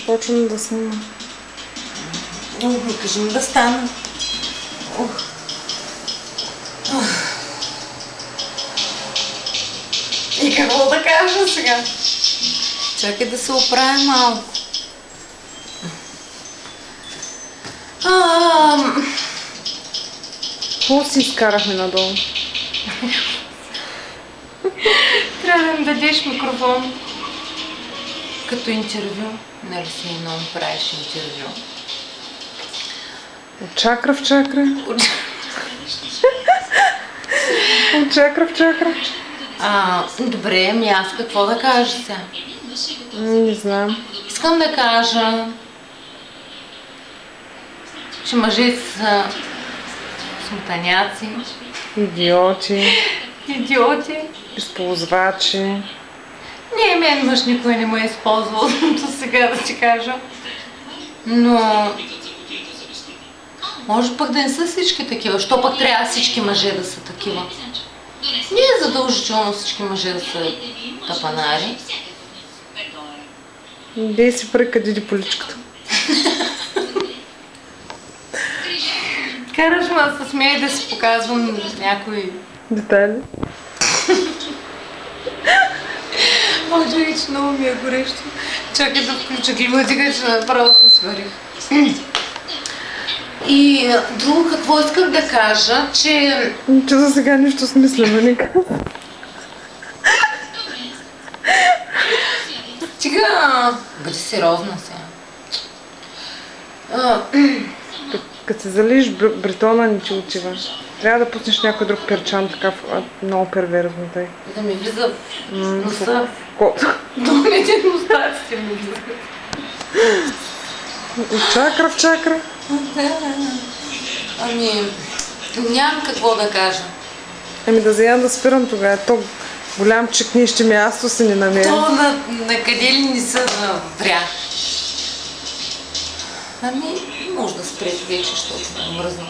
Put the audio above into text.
Почвам да снимам. Кажи ми да стана. И какво да кажа сега? Чакай да се оправя малко. Какво си изкарахме надолу? Трябва да ми дадеш микрофон. Като интервю. Нали си много правиш интервю? От чакра в чакра. От чакра в чакра. Добре, ами аз какво да кажа сега? Не знам. Искам да кажа, че мъжете са смутаняци, Идиоти. Използвачи. Не, мен мъж никой не ме е използвал до сега да ти кажа. Но може пък да не са всички такива. Що пък трябва всички мъже да са такива? Не е задължително всички мъже да са тапанари. Дей си прекъди поличката. Караш ме да се смея да си показвам някои детайли. Може и че много ми е горещо. Чакай да включа климатика, че направо се сварих. И друго какво исках да кажа, че... Че за сега нищо смислено не казва. Стига... Бъди сериозна сега. Като се залиш бретона не ти отива. Трябва да пуснеш някой друг перчан, така много перверзно тъй. Да ми влиза в носа. Долните мустаците ми влизат. От чакра в чакра. Ами, нямам какво да кажа. Ами да заям да спирам тогава. То голям чекнище място си не намеря. То на къде ли не са вря? Ами, може да спрете вече, защото ме мръзна.